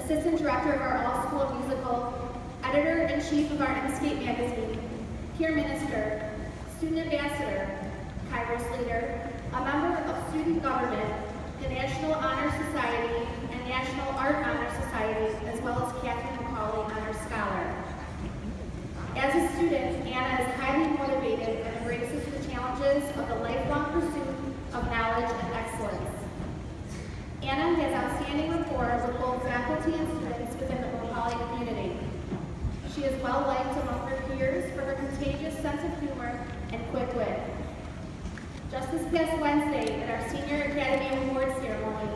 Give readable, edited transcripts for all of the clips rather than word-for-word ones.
Assistant Director of our All-School Musical, Editor-in-Chief of our M-Skate magazine, Peer Minister, Student Ambassador, Kairos Leader, a member of Student Government, the National Honor Society, and National Art Honor Society, as well as Catherine McAuley Honor Scholar. As a student, Anna is highly motivated and embraces the challenges of the lifelong pursuit of knowledge and excellence. Anna has outstanding rapport with both faculty and students within the McAuley community. She is well liked among her peers for her contagious sense of humor and quick wit. Just this past Wednesday at our Senior Academy Awards ceremony,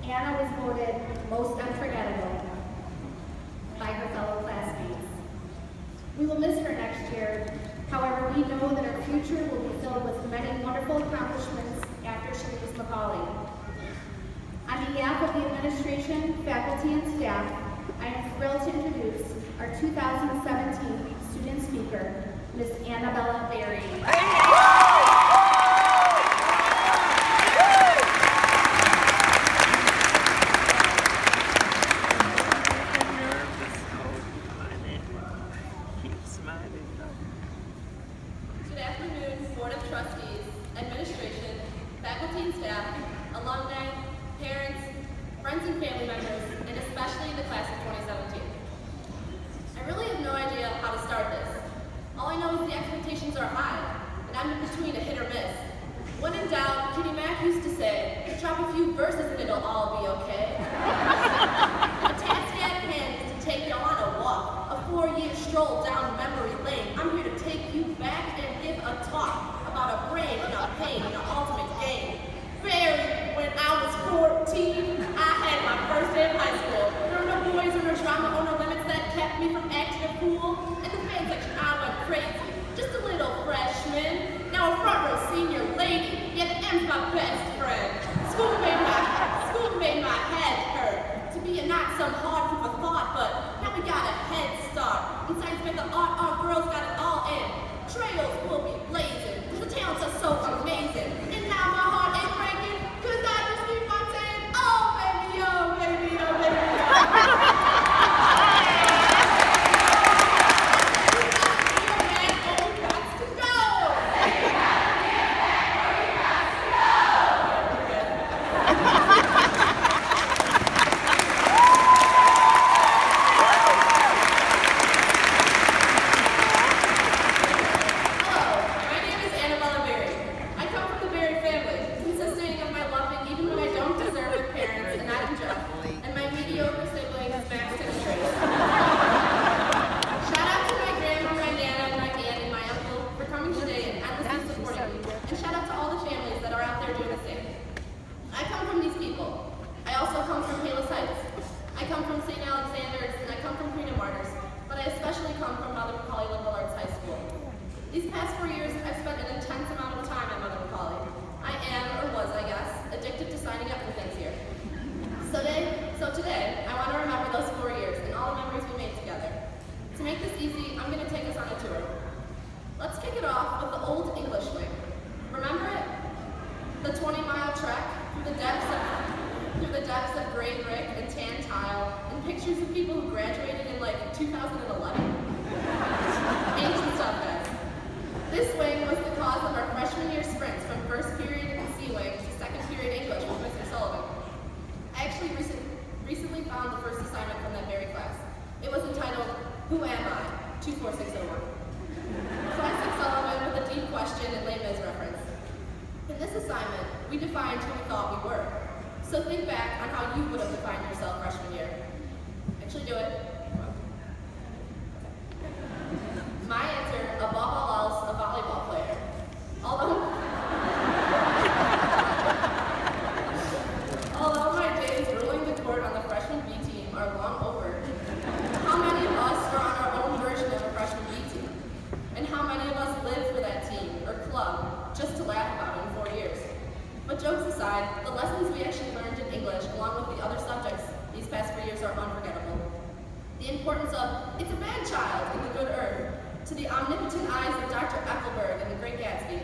Anna was voted most unforgettable by her fellow classmates. We will miss her next year. However, we know that her future will be filled with many wonderful accomplishments after she leaves McAuley. On behalf of the administration, faculty, and staff, I am thrilled to introduce our 2017 student speaker, Ms. Annabella Berry. Good afternoon, Board of Trustees, administration, faculty and staff, alumni, parents, friends and family members, and especially the class of 2017. I really have no idea how to start this. All I know is the expectations are high, and I'm in between a hit or miss. When in doubt, Kitty Mac used to say, drop a few verses and it'll all be okay. The task at hand is to take y'all on a walk, a 4-year stroll down memory lane. I'm here to take you back and give a talk about a brain and a pain and an ultimate game. Very, when I was 14, I had my first day of high school. There were no boys or no drama or no limits that kept me from acting a fool. In the fan section, I went crazy. Just a little freshman, now a front row senior lady, yet M's my best friend. School made my head hurt. To be a not some hard proof of thought, but now we got a head start. In science, the art, our girls got it all in. Trails will be blazing, cause the talents are so amazing. And now my heart ain't breaking, cause I just keep on saying, oh baby, oh baby, oh baby, oh. These past 4 years, I've spent an intense amount of time at Mother McAuley. I am, or was, I guess, addicted to signing up for things here. So today, I want to remember those 4 years and all the memories we made together. To make this easy, I'm going to take us on a tour. Let's kick it off with the old English wing. Remember it? The 20-mile trek through the depths of gray brick and tan tile, and pictures of people who graduated in like 2011. Ancient stuff, guys. This wing was the cause of our freshman year sprints from first period in the C wing to second period English with Mr. Sullivan. I actually recently found the first assignment from that very class. It was entitled, Who Am I? 24601. Classic Sullivan with a deep question and Les Mis reference. In this assignment, we defined who we thought we were. So think back on how you would have defined yourself freshman year. Actually do it. My answer, above all else, a volleyball player. Although my days ruling the court on the freshman B team are long over, how many of us are on our own version of a freshman B team? And how many of us live for that team or club just to laugh about it in 4 years? But jokes aside, the lessons we actually learned in English, along with the other subjects these past 4 years, are unforgettable. The importance of, it's a bad child in the good earth, to the omnipotent eyes of Dr. Ethelberg in The Great Gatsby.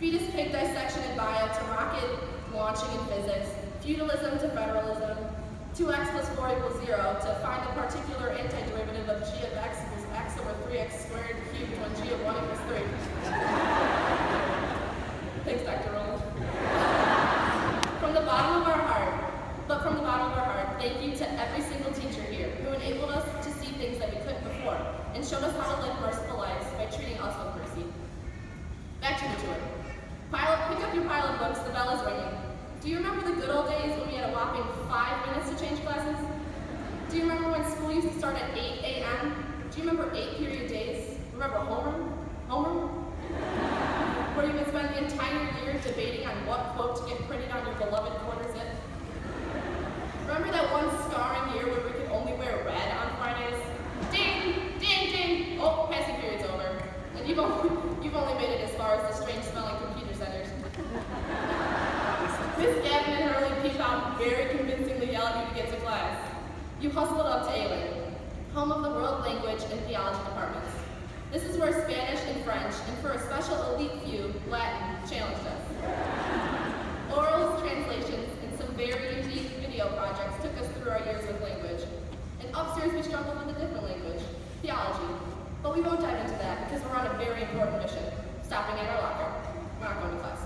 Fetus pig dissection in bio to rocket launching in physics, feudalism to federalism, 2x plus 4 equals 0 to find the particular antiderivative of g of x equals x over 3x squared cubed when g of 1 equals 3. Thanks, Dr. Rowland. From the bottom of our heart, thank you to every single teacher here who enabled us to see things that we couldn't before and showed us how to live merciful lives by treating us with mercy. Back to the tour. Pick up your pile of books, the bell is ringing. Do you remember the good old days when we had a whopping 5 minutes to change classes? Do you remember when school used to start at 8 a.m.? Do you remember 8-period days? Remember homeroom? Where you would spend the entire year debating on what quote to get printed on your beloved quarter zip? Remember that one scarring year where we could only wear red on Fridays? Ding, ding, ding! Oh, passing period's over. And you've only made it as far as the strange-smelling computer centers. Miss Gavin and Hurley peep out very convincingly yell at you to get to class. You hustled up to ALA, home of the world language and theology departments. This is where Spanish and French, and for a special elite few, Latin, challenged us. Orals, translations, and some very unique video projects took us through our years with language. And upstairs we struggled with a different language, theology. But we won't dive into that because we're on a very important mission, stopping at our locker. We're not going to class.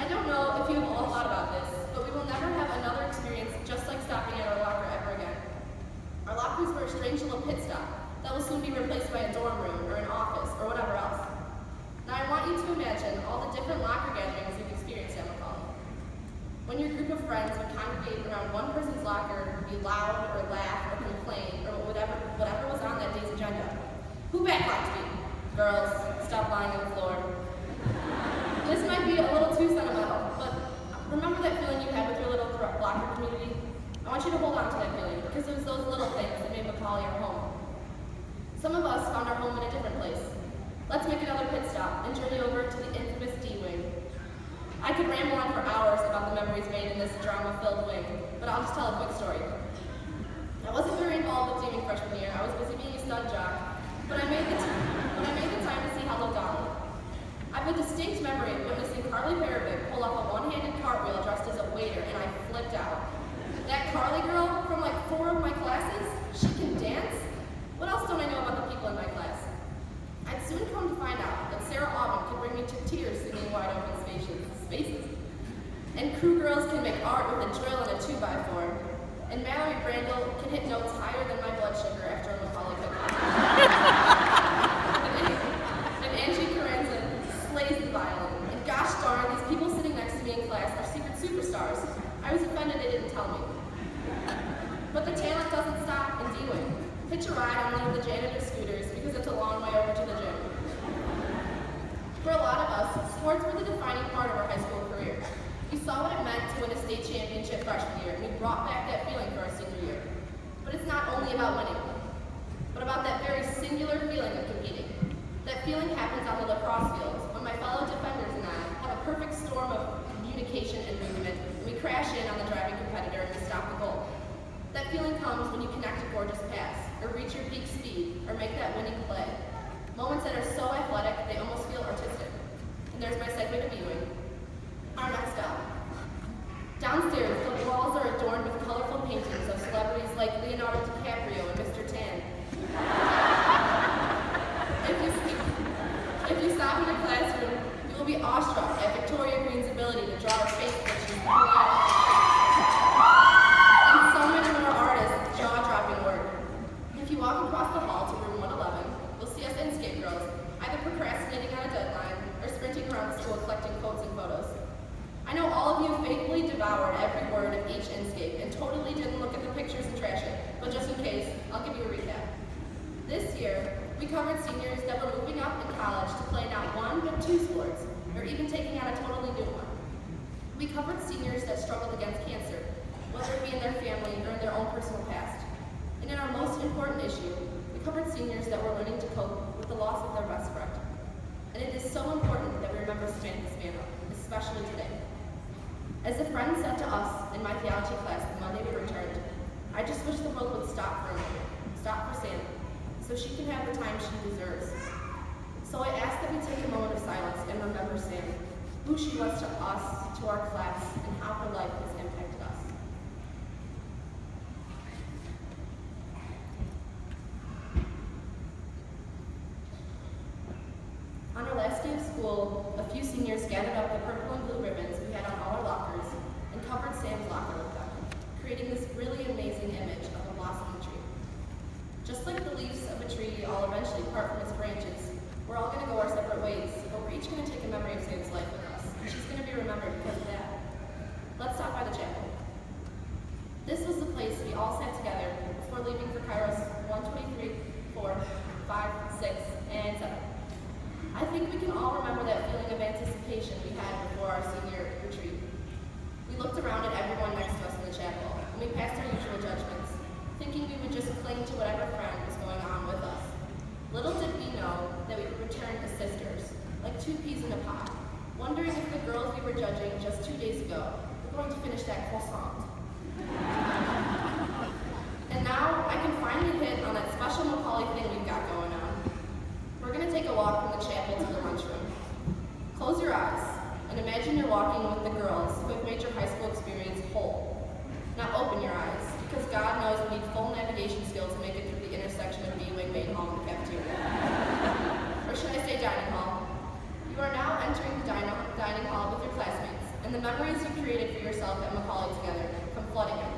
I don't know if you have all thought about this, but we will never have another experience just like stopping at our locker ever again. Our lockers were a strange little pit stop that will soon be replaced by a dorm room or an office or whatever else. Now I want you to imagine all the different locker gatherings you've experienced at McAuley. When your group of friends would congregate around one person's locker, be loud or laugh or complain or whatever was on that day's agenda. Who backlocked me? Girls, stop lying on the floor. This might be a little too sentimental, but remember that feeling you had with your little locker community? I want you to hold on to that feeling because it was those little things that made McAuley our home. Some of us found our home in a different place. Let's make another pit stop and journey over to the infamous D wing. I could ramble on for hours about the memories made in this drama-filled wing, but I'll just tell a quick story. I wasn't very involved with teaming freshman year. I was busy being a stud jock, but I made the time to see how looked on. I have a distinct memory of witnessing Carly Paravic pull off a one-handed cartwheel dressed as a waiter, and I flipped out. That Carly girl from like 4 of my classes, she can dance? What else don't I know about the people in my class? I'd soon come to find out that Sarah Aubin could bring me to tears singing Wide Open Spaces. And crew girls can make art with a drill and a 2x4. And Mallory Brandel can hit notes higher than my blood sugar after a McAuley cookie. And Angie Carranza slays the violin. And gosh darn, these people sitting next to me in class are secret superstars. I was offended they didn't tell me. But the talent doesn't stop in D-Wing. Hitch a ride on one of the janitor scooters because it's a long way over to the gym. For a lot of us, sports were the defining part of our high school career. We saw what it meant to win a state championship freshman year, and we brought back that feeling for our senior year. But it's not only about winning, but about that very singular feeling of competing. That feeling happens on the lacrosse fields when my fellow defenders and I have a perfect storm of communication and movement, and we crash in on the driving competitor and we stop the goal. That feeling comes when you connect a gorgeous pass, or reach your peak speed, or make that winning play. Moments that are so athletic, they almost feel artistic. And there's my segue to viewing. Our next stop. Downstairs, the walls are adorned with colorful paintings of celebrities like Leonardo DiCaprio and Mr. Tan. If you stop in a classroom, you will be awestruck at Victoria Green's ability to draw her face pictures and so many more artists' jaw-dropping work. If you walk across the hall to room 111, you'll see us Inscape girls, either procrastinating on a deadline or sprinting around the school collecting quotes and photos. I know all of you faithfully devoured every word of each Inscape and totally didn't look at the pictures and trash it, but just in case, I'll give you a recap. This year, we covered seniors that were moving up in college to play not one, but 2 sports, or even taking on a totally new one. We covered seniors that struggled against cancer, whether it be in their family or in their own personal past. And in our most important issue, we covered seniors that were learning to cope with the loss of their best friend. And it is so important that we remember Samantha Spano, especially today. As a friend said to us in my theology class the Monday we returned, I just wish the world would stop for a moment, stop for Sam, so she can have the time she deserves. So I ask that we take a moment of silence and remember Sam, who she was to us, to our class, and how her life has impacted us. past our usual judgments, thinking we would just cling to whatever friend was going on with us. Little did we know that we would return as sisters, like two peas in a pod, wondering if the girls we were judging just 2 days ago were going to finish that croissant. And now I can finally hit on that special McAuley thing we've got going on. We're going to take a walk from the chapel to the lunchroom. Close your eyes and imagine you're walking with the girls who have made your high school experience whole. Now open your eyes, because God knows we need full navigation skills to make it through the intersection of B-Wing, Main Hall, and the cafeteria. Or should I say dining hall? You are now entering the dining hall with your classmates, and the memories you created for yourself at McAuley together come flooding in.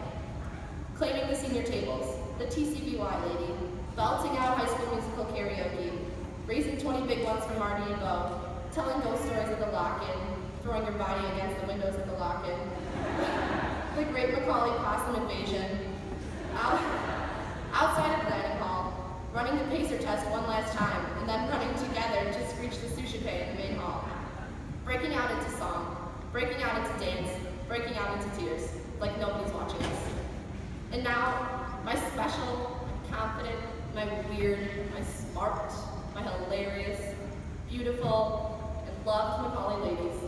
Claiming the senior tables, the TCBY lady, belting out High School Musical karaoke, raising 20 big ones for Marty and Bo, telling ghost stories at the lock-in, throwing your body against the windows at the lock-in, the great McAuley possum invasion, outside of the dining hall, running the pacer test one last time, and then running together to screech the sushi pay in the main hall, breaking out into song, breaking out into dance, breaking out into tears, like nobody's watching us. And now, my special, my confident, my weird, my smart, my hilarious, beautiful, and loved McAuley ladies,